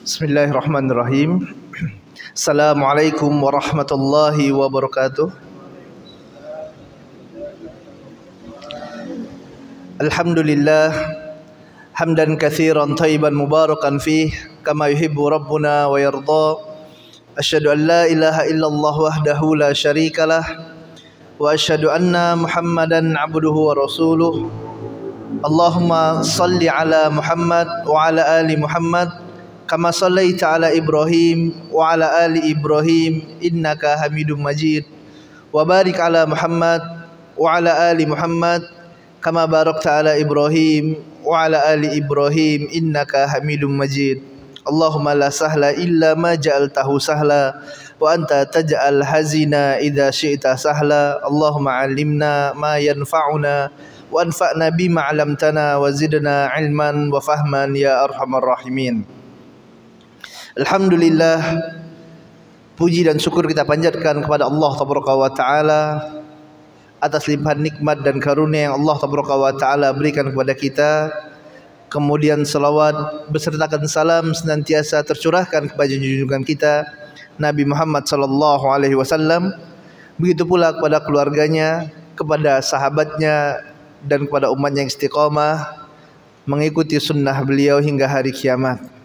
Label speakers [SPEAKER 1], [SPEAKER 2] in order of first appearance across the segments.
[SPEAKER 1] Bismillahirrahmanirrahim. Assalamualaikum warahmatullahi wabarakatuh. Alhamdulillah hamdan katsiran thayyiban mubarakan fih kama yuhibbu rabbuna wa yarda. Asyhadu an la ilaha illallah wahdahu la syarikalah wa asyhadu anna Muhammadan abduhu wa rasuluh. Allahumma salli ala Muhammad wa ala ali Muhammad kama sallaita ala Ibrahim wa ala ali Ibrahim innaka Hamidum Majid, wa barik ala Muhammad wa ala ali Muhammad kama barakta ala Ibrahim wa ala ali Ibrahim innaka Hamidum Majid. Allahumma la sahla illa ma ja'altahu sahla wa anta taj'al hazina idza syi'ta sahla. Allahumma 'allimna ma yanfa'una wa anfa'na bima 'allamtana wa zidna 'ilman wa fahman ya arhamar rahimin. Alhamdulillah, puji dan syukur kita panjatkan kepada Allah Tabaraka wa Ta'ala atas limpahan nikmat dan karunia yang Allah Tabaraka wa Ta'ala berikan kepada kita. Kemudian salawat besertakan salam senantiasa tercurahkan kepada junjungan kita Nabi Muhammad sallallahu alaihi wasallam, begitu pula kepada keluarganya, kepada sahabatnya dan kepada umatnya yang istiqamah mengikuti sunnah beliau hingga hari kiamat.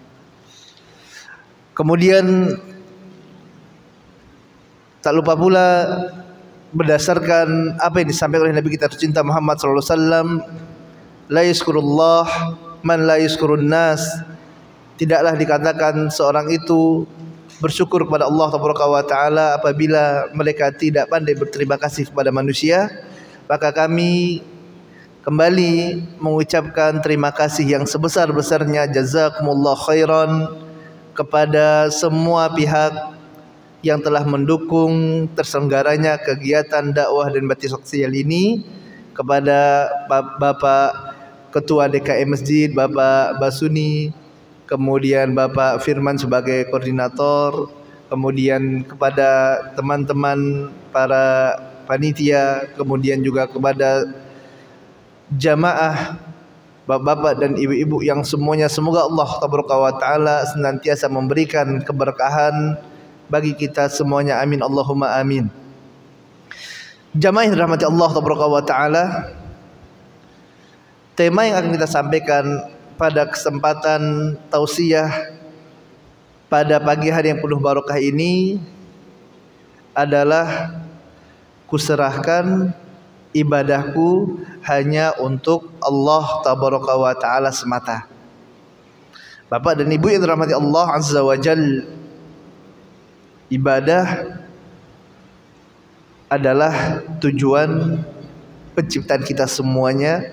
[SPEAKER 1] Kemudian tak lupa pula berdasarkan apa yang disampaikan oleh Nabi kita tercinta Muhammad sallallahu alaihi wasallam, la yaskurullah man la yaskurun nas. Tidaklah dikatakan seorang itu bersyukur kepada Allah Taala apabila mereka tidak pandai berterima kasih kepada manusia. Maka kami kembali mengucapkan terima kasih yang sebesar-besarnya, jazakumullah khairan, kepada semua pihak yang telah mendukung terselenggaranya kegiatan dakwah dan bakti sosial ini, kepada Bapak Ketua DKM Masjid, Bapak Basuni, kemudian Bapak Firman sebagai koordinator, kemudian kepada teman-teman para panitia, kemudian juga kepada jamaah, bapak-bapak dan ibu-ibu yang semuanya, semoga Allah Tabaraka wa Ta'ala senantiasa memberikan keberkahan bagi kita semuanya, amin Allahumma amin. Jamaah yang dirahmati Allah Tabaraka wa Ta'ala, tema yang akan kita sampaikan pada kesempatan tausiah pada pagi hari yang penuh barokah ini adalah kuserahkan ibadahku hanya untuk Allah Tabaraka wa Ta'ala semata. Bapak dan Ibu yang dirahmati Allah Azza wa Jal, ibadah adalah tujuan penciptaan kita semuanya,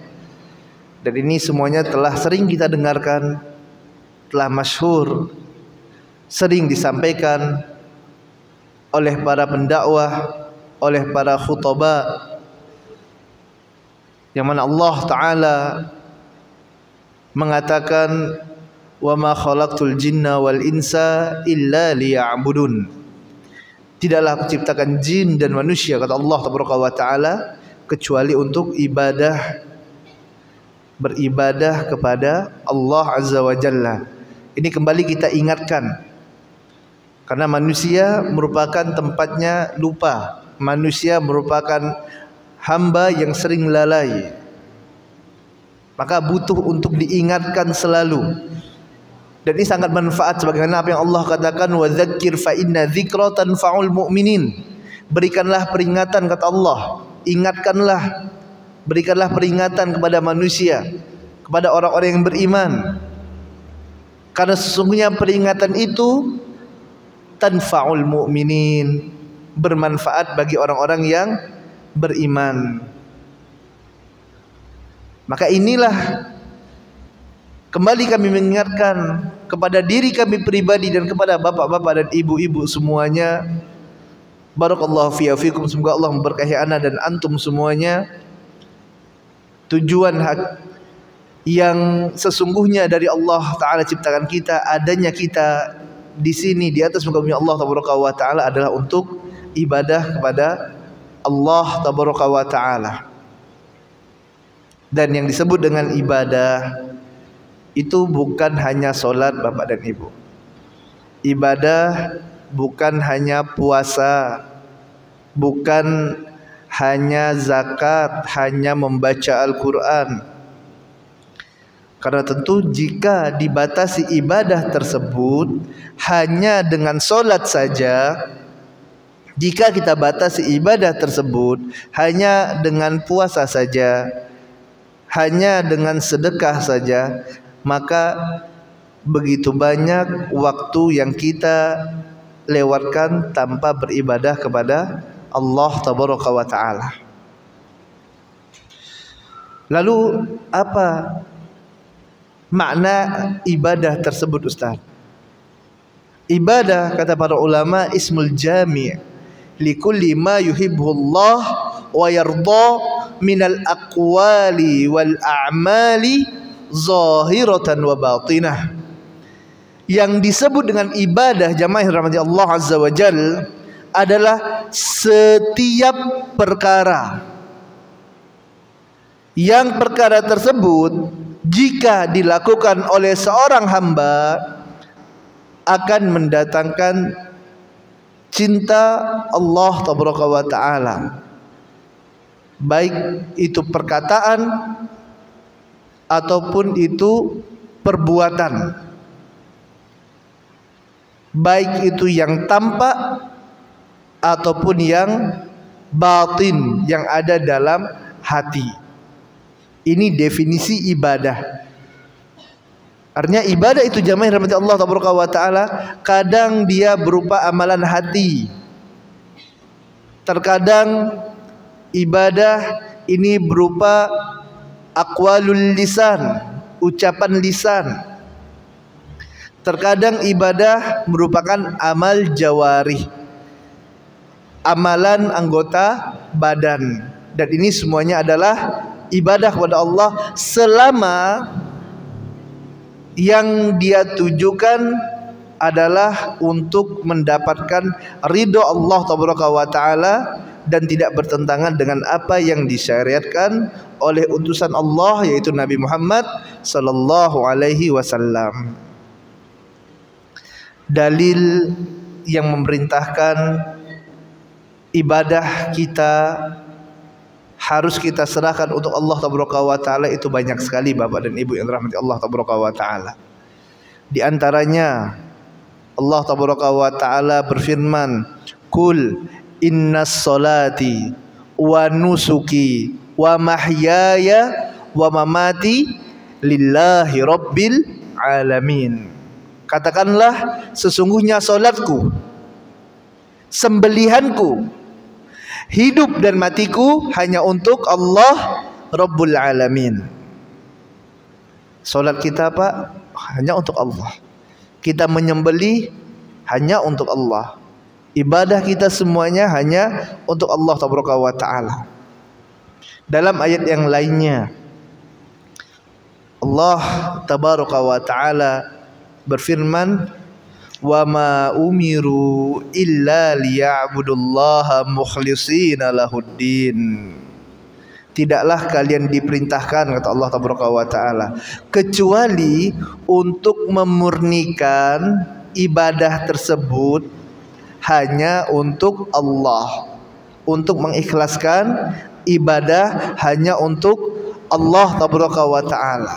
[SPEAKER 1] dan ini semuanya telah sering kita dengarkan, telah masyhur, sering disampaikan oleh para pendakwah, oleh para khutbah, yang mana Allah Ta'ala mengatakan, wa ma khalaqtul jinna wal insa illa liya'budun. Tidaklah aku ciptakan jin dan manusia, kata Allah Ta'ala, kecuali untuk beribadah kepada Allah Azza wa Jalla. Ini kembali kita ingatkan, karena manusia merupakan tempatnya lupa, manusia merupakan hamba yang sering lalai, maka butuh untuk diingatkan selalu. Dan ini sangat manfaat sebagaimana apa yang Allah katakan, wa dzakir fa inna dzikra tanfa'ul mu'minin. Berikanlah peringatan, kata Allah, ingatkanlah, berikanlah peringatan kepada manusia, kepada orang-orang yang beriman, karena sesungguhnya peringatan itu tanfa'ul mu'minin, bermanfaat bagi orang-orang yang beriman. Maka inilah kembali kami mengingatkan kepada diri kami pribadi dan kepada bapak-bapak dan ibu-ibu semuanya. Barakallahu fiikum, semoga Allah memberkahi ana dan antum semuanya. Tujuan yang sesungguhnya dari Allah Ta'ala ciptakan kita, adanya kita di sini di atas muka bumi Allah Ta'ala adalah untuk ibadah kepada Allah Tabaraka wa Ta'ala. Dan yang disebut dengan ibadah itu bukan hanya solat Bapak dan Ibu. ibadah bukan hanya puasa, bukan hanya zakat, hanya membaca Al-Quran. Karena tentu jika dibatasi ibadah tersebut hanya dengan solat saja, jika kita batasi ibadah tersebut hanya dengan puasa saja, hanya dengan sedekah saja, maka begitu banyak waktu yang kita lewatkan tanpa beribadah kepada Allah Tabaraka wa Ta'ala. Lalu apa makna ibadah tersebut, Ustaz? Ibadah, kata para ulama, ismul jami' likulli ma yuhibbuhullah wa yarda minal aqwali wal a'mali zahiratan wa batinah. Yang disebut dengan ibadah, jamaah yang dirahmati Allah Azza wa Jal, adalah setiap perkara yang perkara tersebut jika dilakukan oleh seorang hamba akan mendatangkan cinta Allah Tabaraka wa Ta'ala, baik itu perkataan ataupun itu perbuatan, baik itu yang tampak ataupun yang batin, yang ada dalam hati. Ini definisi ibadah. Artinya ibadah itu, jamaah yang dirahmati Allah Tabaraka wa Ta'ala, kadang dia berupa amalan hati, terkadang ibadah ini berupa aqwalul lisan, ucapan lisan, terkadang ibadah merupakan amal jawarih, amalan anggota badan. Dan ini semuanya adalah ibadah kepada Allah selama yang dia tujukan adalah untuk mendapatkan ridho Allah Tabaraka wa Ta'ala dan tidak bertentangan dengan apa yang disyariatkan oleh utusan Allah, yaitu Nabi Muhammad sallallahu alaihi wasallam. Dalil yang memerintahkan ibadah kita harus kita serahkan untuk Allah Tabaraka wa Ta'ala itu banyak sekali, Bapak dan Ibu yang dirahmati Allah Tabaraka wa Ta'ala. Di antaranya Allah Tabaraka wa Ta'ala berfirman, "Qul innas salati wa nusuki wa mahyaya wa mamati lillahi rabbil alamin." Katakanlah, sesungguhnya salatku, sembelihanku, hidup dan matiku hanya untuk Allah Rabbul Alamin. Salat kita, Pak, hanya untuk Allah. Kita menyembelih hanya untuk Allah. Ibadah kita semuanya hanya untuk Allah Tabaraka wa Ta'ala. Dalam ayat yang lainnya Allah Tabaraka wa Ta'ala berfirman, "Wa ma umiru illa liya'budullaha mukhlishina lahuddin." Tidaklah kalian diperintahkan, kata Allah Tabaraka wa Ta'ala, kecuali untuk memurnikan ibadah tersebut hanya untuk Allah, untuk mengikhlaskan ibadah hanya untuk Allah Tabaraka wa Ta'ala.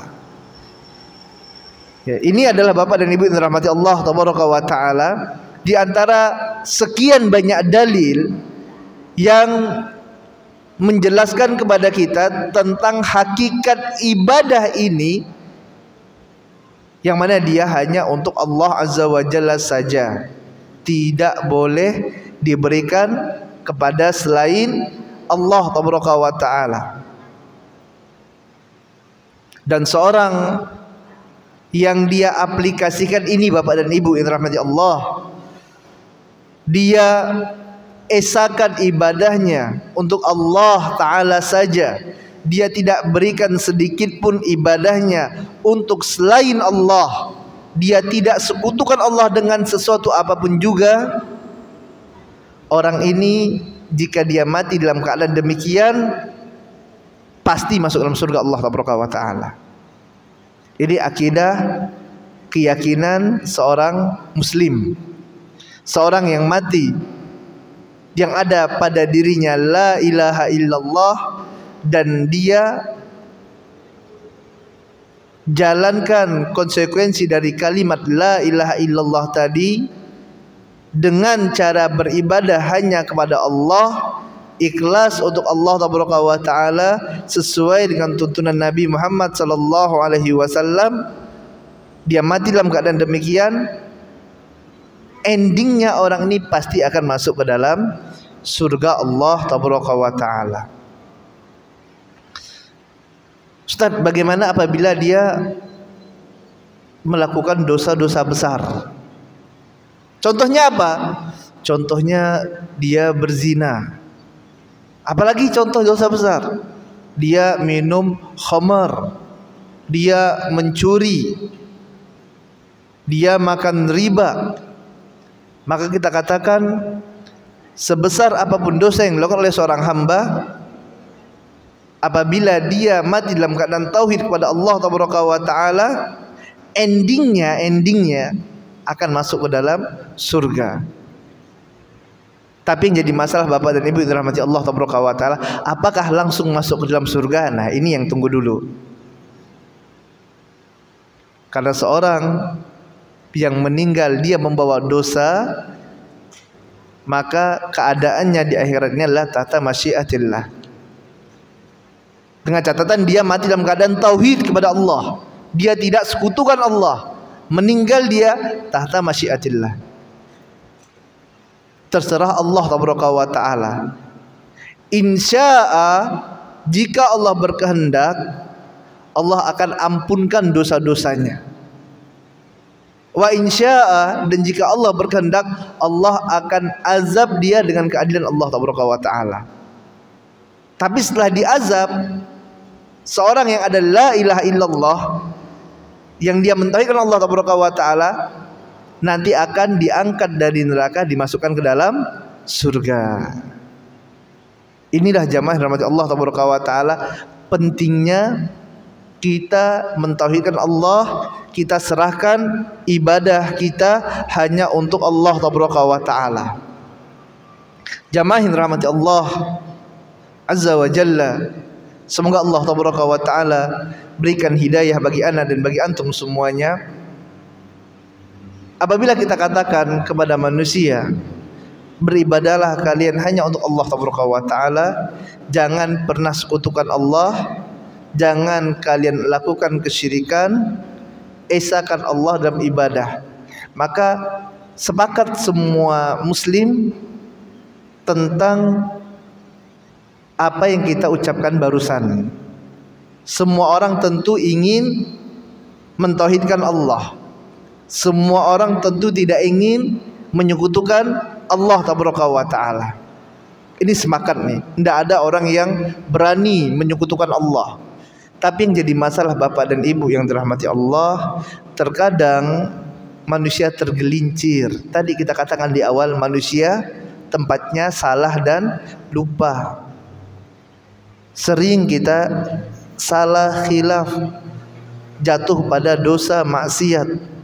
[SPEAKER 1] Ya, ini adalah Bapak dan Ibu yang dirahmati Allah Tabaraka wa Ta'ala, di antara sekian banyak dalil yang menjelaskan kepada kita tentang hakikat ibadah ini, yang mana dia hanya untuk Allah Azza wa Jalla saja, tidak boleh diberikan kepada selain Allah Tabaraka wa Ta'ala. Dan seorang yang dia aplikasikan ini, Bapak dan Ibu yang dirahmati Allah, dia esakan ibadahnya untuk Allah Ta'ala saja, dia tidak berikan sedikit pun ibadahnya untuk selain Allah, dia tidak sekutukan Allah dengan sesuatu apapun juga, orang ini jika dia mati dalam keadaan demikian pasti masuk dalam surga Allah Tabaraka wa Ta'ala. Ini akidah keyakinan seorang muslim, seorang yang mati yang ada pada dirinya la ilaha illallah, dan dia jalankan konsekuensi dari kalimat la ilaha illallah tadi dengan cara beribadah hanya kepada Allah, ikhlas untuk Allah Taala sesuai dengan tuntunan Nabi Muhammad sallallahu alaihi wasallam. Dia mati dalam keadaan demikian, endingnya orang ini pasti akan masuk ke dalam surga Allah Taala. Ustaz, bagaimana apabila dia melakukan dosa-dosa besar? Contohnya apa? Contohnya dia berzina. Apalagi contoh dosa besar? Dia minum khamar, dia mencuri, dia makan riba. Maka kita katakan, sebesar apapun dosa yang dilakukan oleh seorang hamba, apabila dia mati dalam keadaan tauhid kepada Allah Taala, endingnya akan masuk ke dalam surga. Tapi yang jadi masalah Bapak dan Ibu dirahmati Allah Taala, apakah langsung masuk ke dalam surga? Nah, ini yang tunggu dulu. Karena seorang yang meninggal dia membawa dosa, maka keadaannya di akhiratnya adalah tahta masyiatillah. Dengan catatan dia mati dalam keadaan tauhid kepada Allah, dia tidak sekutukan Allah. Meninggal dia tahta masyiatillah. Terserah Allah Taala. Insya'a, jika Allah berkehendak, Allah akan ampunkan dosa-dosanya. Wa insya'a, dan jika Allah berkehendak, Allah akan azab dia dengan keadilan Allah Taala. Tapi setelah diazab, seorang yang ada la ilaha illallah, yang dia mentauhidkan Allah Taala, nanti akan diangkat dari neraka, dimasukkan ke dalam surga. Inilah jamaah rahmat Allah Taala, pentingnya kita mentauhidkan Allah, kita serahkan ibadah kita hanya untuk Allah Taala. Jamaah yang rahmati Allah Azza wa Jalla, semoga Allah Taala berikan hidayah bagi ana dan bagi antum semuanya. Apabila kita katakan kepada manusia, beribadahlah kalian hanya untuk Allah Taala, jangan pernah sekutukan Allah, jangan kalian lakukan kesyirikan, esakan Allah dalam ibadah, maka sepakat semua muslim tentang apa yang kita ucapkan barusan. Semua orang tentu ingin mentauhidkan Allah. Semua orang tentu tidak ingin menyekutukan Allah Taala. Ini sepakat nih. Tidak ada orang yang berani menyekutukan Allah. Tapi yang jadi masalah Bapak dan Ibu yang dirahmati Allah, terkadang manusia tergelincir. Tadi kita katakan di awal, manusia tempatnya salah dan lupa. Sering kita salah, khilaf, jatuh pada dosa maksiat.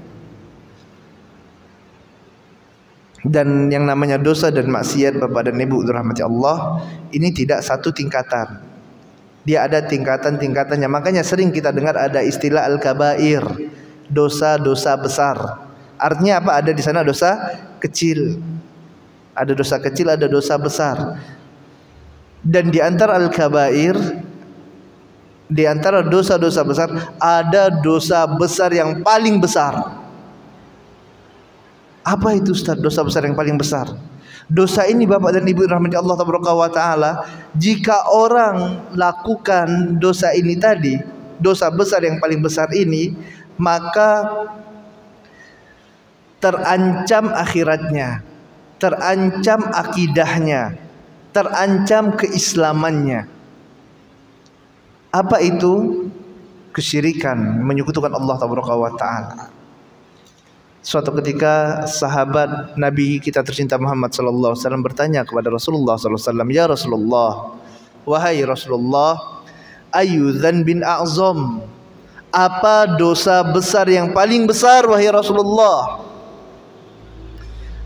[SPEAKER 1] Dan yang namanya dosa dan maksiat Bapak dan Ibu dirahmati Allah, ini tidak satu tingkatan. Dia ada tingkatan-tingkatannya. Makanya sering kita dengar ada istilah al-kabair, dosa-dosa besar. Artinya apa? Ada di sana dosa kecil, ada dosa kecil, ada dosa besar. Dan di antara al-kabair, di antara dosa-dosa besar, ada dosa besar yang paling besar. Apa itu Ustaz dosa besar yang paling besar? Dosa ini Bapak dan Ibu rahmati Allah Taala, jika orang lakukan dosa ini tadi, dosa besar yang paling besar ini, maka terancam akhiratnya, terancam akidahnya, terancam keislamannya. Apa itu? Kesyirikan, menyekutukan Allah Taala. Suatu ketika sahabat Nabi kita tercinta Muhammad sallallahu alaihi wasallam bertanya kepada Rasulullah sallallahu alaihi wasallam, "Ya Rasulullah, wahai Rasulullah, ayu dzanbin a'zam?" Apa dosa besar yang paling besar wahai Rasulullah?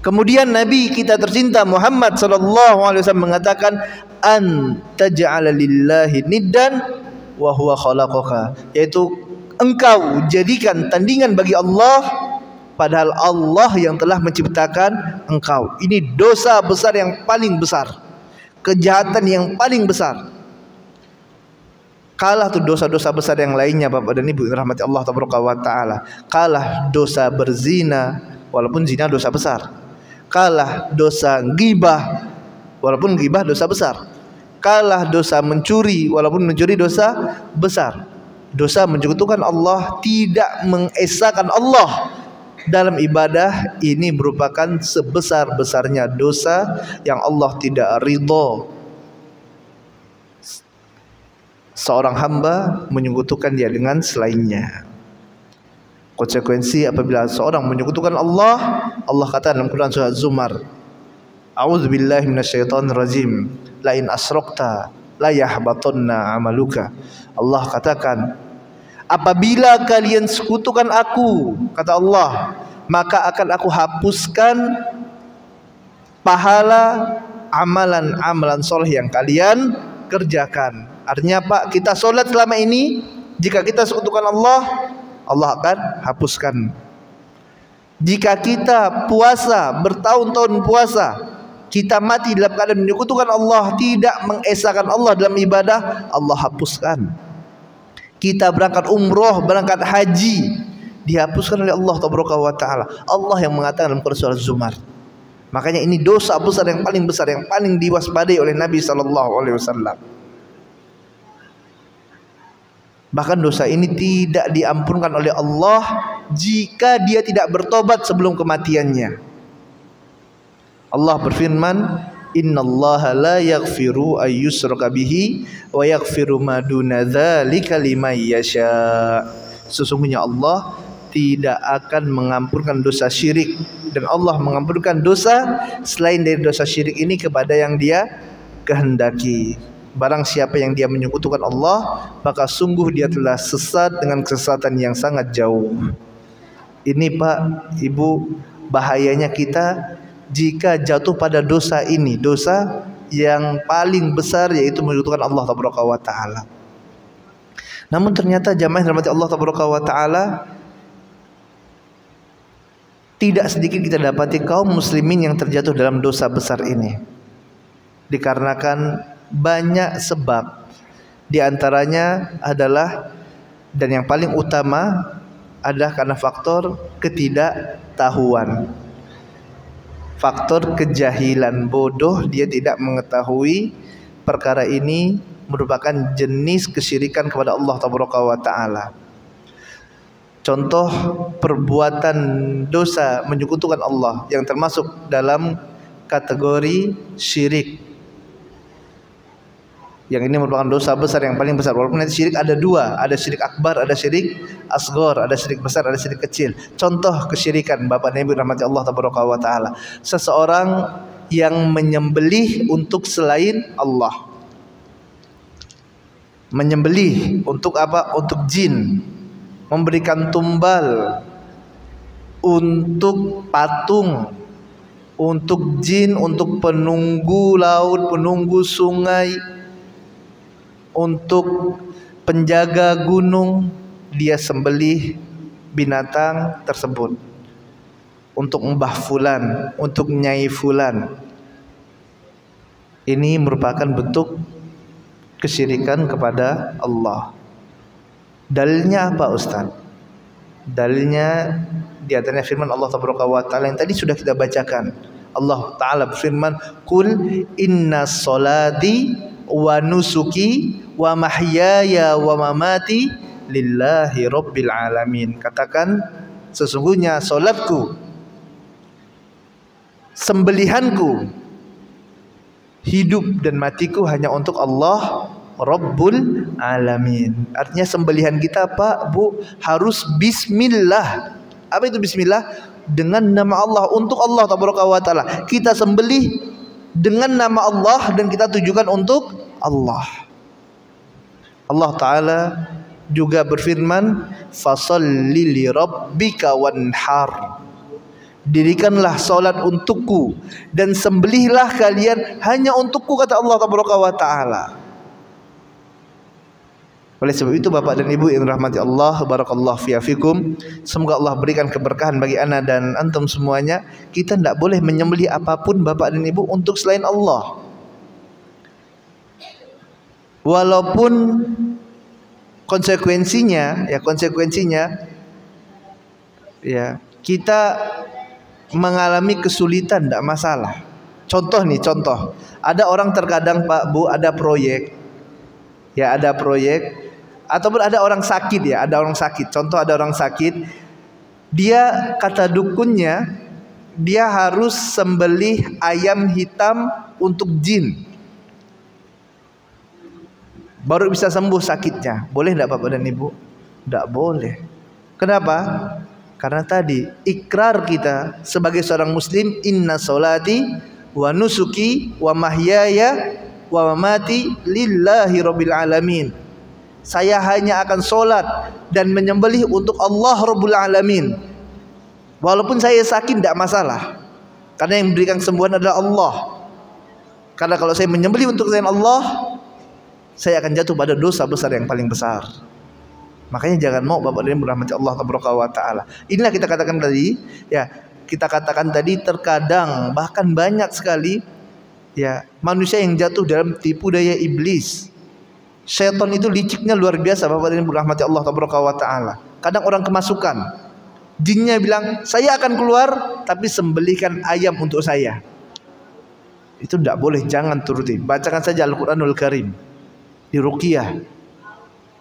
[SPEAKER 1] Kemudian Nabi kita tercinta Muhammad sallallahu alaihi wasallam mengatakan, an taj'ala lillahi niddan wa huwa khalaqaka, yaitu engkau jadikan tandingan bagi Allah padahal Allah yang telah menciptakan engkau. Ini dosa besar yang paling besar, kejahatan yang paling besar. Kalah tuh dosa-dosa besar yang lainnya Bapak dan Ibu rahmati Allah taala. Kalah dosa berzina, walaupun zina dosa besar. Kalah dosa ghibah, walaupun ghibah dosa besar. Kalah dosa mencuri, walaupun mencuri dosa besar. Dosa menyekutukan Allah, tidak mengesahkan Allah dalam ibadah, ini merupakan sebesar-besarnya dosa yang Allah tidak ridho. Seorang hamba menyekutukan dia dengan selainnya. Konsekuensi apabila seorang menyekutukan Allah, Allah kata dalam Quran surah Zumar, a'udzubillahi minasyaitonirrajim, la in asrakta la yahbatanna amaluka. Allah katakan, apabila kalian sekutukan aku, kata Allah, maka akan aku hapuskan pahala amalan-amalan soleh yang kalian kerjakan. Artinya Pak, kita solat selama ini, jika kita sekutukan Allah, Allah akan hapuskan. Jika kita puasa, bertahun-tahun puasa, kita mati dalam keadaan menyekutukan Allah, tidak mengesahkan Allah dalam ibadah, Allah hapuskan. Kita berangkat umroh, berangkat haji, dihapuskan oleh Allah taala. Allah yang mengatakan dalam Quran surah Zumar. Makanya ini dosa besar yang paling besar, yang paling diwaspadai oleh Nabi SAW. Bahkan dosa ini tidak diampunkan oleh Allah jika dia tidak bertobat sebelum kematiannya. Allah berfirman, innallaha la yaghfiru ayyushraka bihi wa yaghfiru ma duna dzalika liman yasha. Sesungguhnya Allah tidak akan mengampunkan dosa syirik, dan Allah mengampunkan dosa selain dari dosa syirik ini kepada yang Dia kehendaki. Barang siapa yang dia menyekutukan Allah, maka sungguh dia telah sesat dengan kesesatan yang sangat jauh. Ini Pak, Ibu, bahayanya kita jika jatuh pada dosa ini, dosa yang paling besar, yaitu menyekutukan Allah taala. Namun ternyata jamaah yang dirahmati Allah taala, tidak sedikit kita dapati kaum muslimin yang terjatuh dalam dosa besar ini, dikarenakan banyak sebab. Di antaranya adalah, dan yang paling utama adalah karena faktor ketidaktahuan, faktor kejahilan, bodoh, dia tidak mengetahui perkara ini merupakan jenis kesyirikan kepada Allah taala. Contoh perbuatan dosa menyekutukan Allah yang termasuk dalam kategori syirik, yang ini merupakan dosa besar yang paling besar. Walaupun nanti syirik ada dua, ada syirik akbar, ada syirik asghar, ada syirik besar, ada syirik kecil. Contoh kesyirikan Bapak Nabi rahmati Allah taala, seseorang yang menyembelih untuk selain Allah. Menyembelih untuk apa? Untuk jin, memberikan tumbal untuk patung, untuk jin, untuk penunggu laut, penunggu sungai, untuk penjaga gunung, dia sembelih binatang tersebut untuk mbah fulan, untuk nyai fulan. Ini merupakan bentuk kesyirikan kepada Allah. Dalilnya apa Ustaz? Dalilnya di antaranya firman Allah taala yang tadi sudah kita bacakan. Allah Ta'ala berfirman, Qul inna salati wa nusuki wa mahyaya wa mamati lillahi rabbil alamin. Katakan, sesungguhnya solatku, sembelihanku, hidup dan matiku hanya untuk Allah Rabbul Alamin. Artinya sembelihan kita Pak, Bu, harus bismillah. Apa itu bismillah? Dengan nama Allah, untuk Allah taala. Kita sembelih dengan nama Allah dan kita tujukan untuk Allah. Allah Ta'ala juga berfirman, "Fasholli li rabbika wanhar." Dirikanlah solat untukku dan sembelihlah kalian hanya untukku, kata Allah Tabaraka wa Ta'ala. Oleh sebab itu Bapak dan Ibu yang rahmati Allah, barakallahu fiikum, semoga Allah berikan keberkahan bagi ana dan antum semuanya. Kita tidak boleh menyembelih apapun Bapak dan Ibu untuk selain Allah. Walaupun konsekuensinya kita mengalami kesulitan, tidak masalah. Contoh, ada orang terkadang Pak Bu ada proyek, ataupun ada orang sakit, contoh ada orang sakit, dia kata dukunnya dia harus sembelih ayam hitam untuk jin baru bisa sembuh sakitnya. Boleh tidak Bapak dan Ibu? Tidak boleh. Kenapa? Karena tadi ikrar kita sebagai seorang muslim, inna solati wa nusuki wa mahyaya wa mamati lillahi rabbil alamin. Saya hanya akan solat dan menyembelih untuk Allah Rabbul Alamin. Walaupun saya sakit tidak masalah, karena yang memberikan kesembuhan adalah Allah. Karena kalau saya menyembelih untuk selain Allah, saya akan jatuh pada dosa besar yang paling besar. Makanya jangan mau Bapak dan Ibu rahmati Allah Taala. Inilah kita katakan tadi, terkadang bahkan banyak sekali manusia yang jatuh dalam tipu daya iblis. Syaitan itu liciknya luar biasa Bapak dan Ibu rahmati Allah Taala. Kadang orang kemasukan, jinnya bilang, saya akan keluar tapi sembelihkan ayam untuk saya. Itu tidak boleh, jangan turuti. Bacakan saja Al-Quranul Karim, di ruqyah.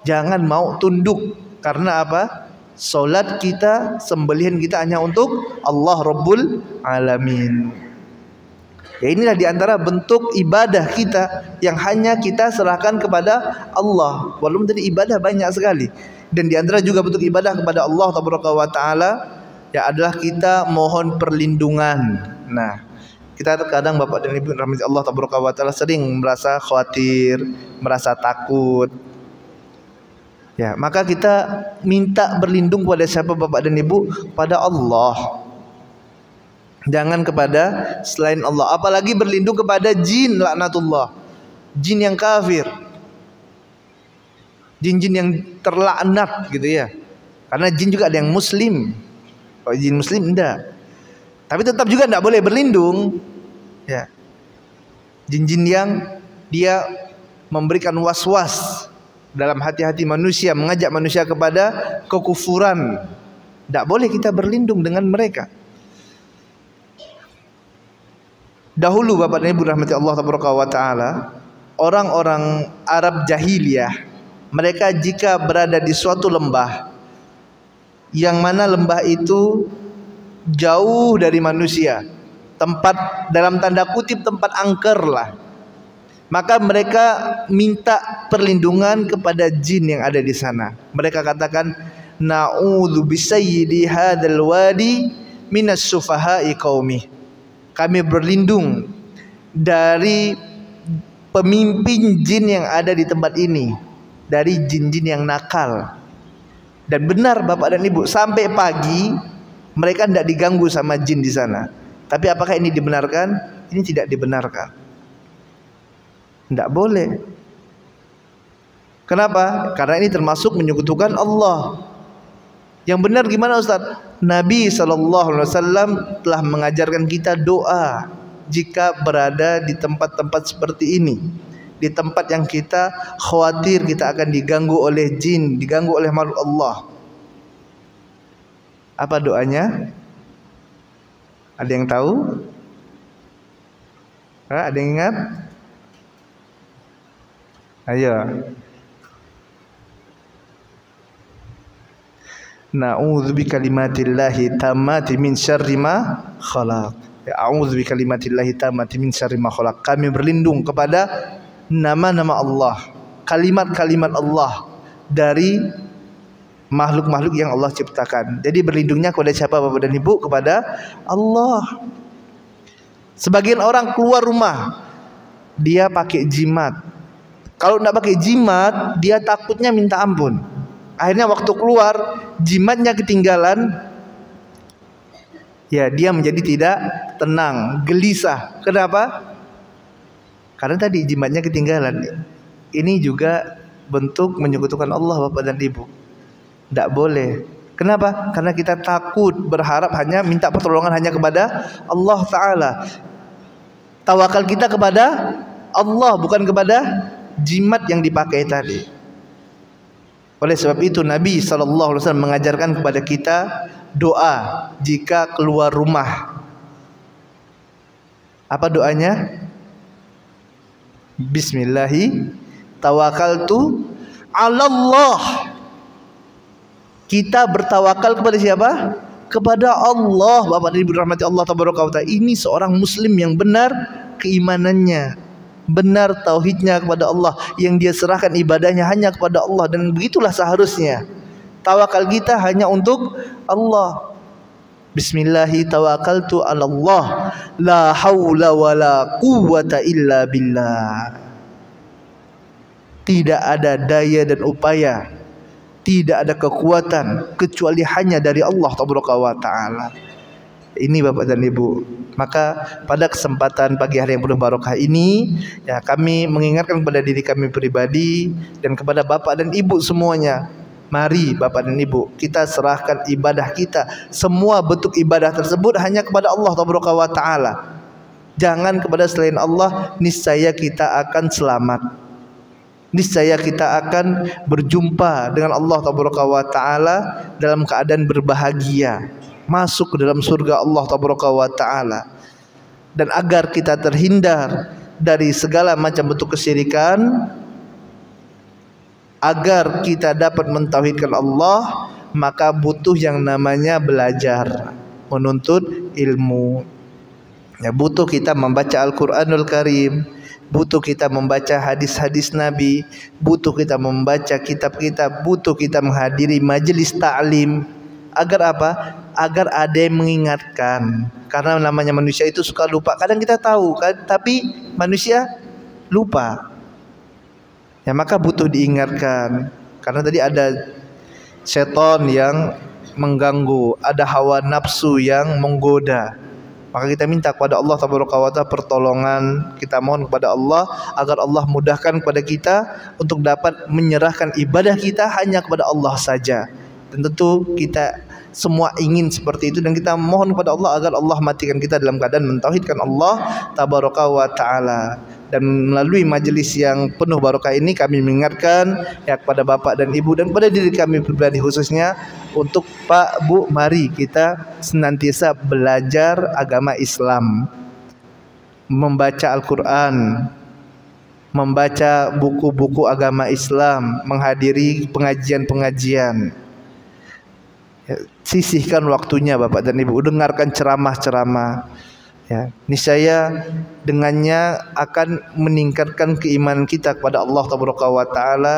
[SPEAKER 1] Jangan mau tunduk. Karena apa? Solat kita, sembelihan kita hanya untuk Allah Rabbul Alamin. Inilah diantara bentuk ibadah kita yang hanya kita serahkan kepada Allah. Walaupun tadi ibadah banyak sekali. Dan diantara juga bentuk ibadah kepada Allah Taala adalah kita mohon perlindungan. Nah, kita terkadang Bapak dan Ibu rahmati Allah Taala sering merasa khawatir, merasa takut. Maka kita minta berlindung kepada siapa Bapak dan Ibu? Pada Allah. Jangan kepada selain Allah. Apalagi berlindung kepada jin, laknatullah. Jin yang kafir. Jin-jin yang terlaknat gitu ya. Karena jin juga ada yang muslim. Kalau jin muslim enggak. Tapi tetap juga enggak boleh berlindung. Jin-jin yang dia memberikan was-was dalam hati-hati manusia, mengajak manusia kepada kekufuran. Tidak boleh kita berlindung dengan mereka. Dahulu Bapak dan Ibu rahmati Allah Taala, orang-orang Arab jahiliyah, mereka jika berada di suatu lembah, yang mana lembah itu jauh dari manusia, tempat dalam tanda kutip tempat angker lah, maka mereka minta perlindungan kepada jin yang ada di sana. Mereka katakan, na'udzu bisayyidi hadzal wadi minas sufaha'i qaumi. Kami berlindung dari pemimpin jin yang ada di tempat ini, dari jin-jin yang nakal. Dan benar Bapak dan Ibu, sampai pagi mereka tidak diganggu sama jin di sana. Tapi apakah ini dibenarkan? Ini tidak dibenarkan. Tidak boleh. Kenapa? Karena ini termasuk menyekutukan Allah. Yang benar gimana Ustaz? Nabi SAW telah mengajarkan kita doa jika berada di tempat-tempat seperti ini, di tempat yang kita khawatir kita akan diganggu oleh jin, diganggu oleh makhluk Allah. Apa doanya? Ada yang tahu? Ada yang ingat? Ayo. Na'udzu bikalimatillahi tammati min syarri ma khalaq. A'udzu bikalimatillahi tammati min syarri ma khalaq. Kami berlindung kepada nama-nama Allah, kalimat-kalimat Allah dari makhluk-makhluk yang Allah ciptakan. Jadi berlindungnya kepada siapa Bapak dan Ibu? Kepada Allah. Sebagian orang keluar rumah, dia pakai jimat. Kalau tidak pakai jimat, dia takutnya minta ampun. Akhirnya waktu keluar jimatnya ketinggalan. Ya, dia menjadi tidak tenang, gelisah. Kenapa? Karena tadi jimatnya ketinggalan. Ini juga bentuk menyekutukan Allah, Bapak dan Ibu. Tidak boleh. Kenapa? Karena kita takut, berharap hanya minta pertolongan hanya kepada Allah Ta'ala. Tawakal kita kepada Allah, bukan kepada jimat yang dipakai tadi. Oleh sebab itu Nabi SAW mengajarkan kepada kita doa jika keluar rumah. Apa doanya? Bismillahi tawakkaltu 'alallah. Kita bertawakal kepada siapa? Kepada Allah. Bapak dan Ibu rahmati Allah tabaraka wa ta'ala. Ini seorang muslim yang benar keimanannya, benar tauhidnya kepada Allah, yang dia serahkan ibadahnya hanya kepada Allah, dan begitulah seharusnya. Tawakal kita hanya untuk Allah. Bismillahi tawakkaltu 'alallah la haula wala quwwata illa billah. Tidak ada daya dan upaya, tidak ada kekuatan kecuali hanya dari Allah tabaraka wa ta'ala. Ini Bapak dan Ibu. Maka pada kesempatan pagi hari yang penuh barokah ini, ya, kami mengingatkan kepada diri kami pribadi dan kepada Bapak dan Ibu semuanya. Mari Bapak dan Ibu, kita serahkan ibadah kita, semua bentuk ibadah tersebut hanya kepada Allah tabaraka wa ta'ala. Jangan kepada selain Allah. Niscaya kita akan selamat. Niscaya kita akan berjumpa dengan Allah tabaraka wa ta'ala dalam keadaan berbahagia, masuk ke dalam surga Allah tabaraka wa ta'ala. Dan agar kita terhindar dari segala macam bentuk kesyirikan, agar kita dapat mentauhidkan Allah, maka butuh yang namanya belajar, menuntut ilmu. Ya, butuh kita membaca Al-Quranul Karim, butuh kita membaca hadis-hadis Nabi, butuh kita membaca kitab-kitab, butuh kita menghadiri majelis ta'lim. Agar apa? Agar ada yang mengingatkan. Karena namanya manusia itu suka lupa. Kadang kita tahu kan, tapi manusia lupa. Ya, maka butuh diingatkan. Karena tadi ada setan yang mengganggu, ada hawa nafsu yang menggoda. Maka kita minta kepada Allah tabaraka wa ta'ala pertolongan. Kita mohon kepada Allah agar Allah mudahkan kepada kita untuk dapat menyerahkan ibadah kita hanya kepada Allah saja. Dan tentu kita semua ingin seperti itu, dan kita mohon kepada Allah agar Allah matikan kita dalam keadaan mentauhidkan Allah tabaraka wa ta'ala. Dan melalui majelis yang penuh barokah ini kami mengingatkan ya kepada Bapak dan Ibu dan pada diri kami pribadi khususnya, untuk Pak Bu, mari kita senantiasa belajar agama Islam, membaca Al-Quran, membaca buku-buku agama Islam, menghadiri pengajian-pengajian. Ya, sisihkan waktunya Bapak dan Ibu, dengarkan ceramah-ceramah. Ya, niscaya dengannya akan meningkatkan keimanan kita kepada Allah tabaraka wa ta'ala.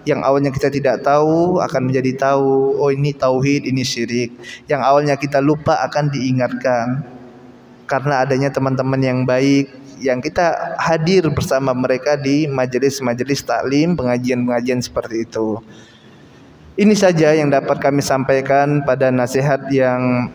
[SPEAKER 1] Yang awalnya kita tidak tahu akan menjadi tahu. Oh, ini tauhid, ini syirik. Yang awalnya kita lupa akan diingatkan karena adanya teman-teman yang baik yang kita hadir bersama mereka di majelis-majelis taklim, pengajian-pengajian seperti itu. Ini saja yang dapat kami sampaikan pada nasihat yang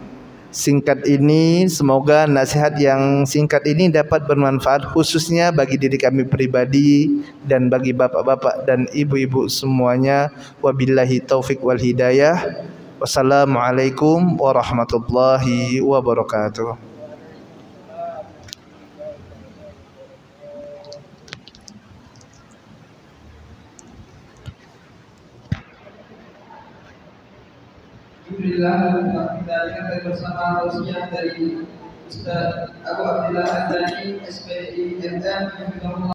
[SPEAKER 1] singkat ini. Semoga nasihat yang singkat ini dapat bermanfaat khususnya bagi diri kami pribadi dan bagi bapak-bapak dan ibu-ibu semuanya. Wabillahi taufik wal hidayah. Wassalamualaikum warahmatullahi wabarakatuh.
[SPEAKER 2] Alhamdulillah, kita dengarkan bersama tausiah dari Ustaz Abu Abdillah Al-Dani, SPI MM.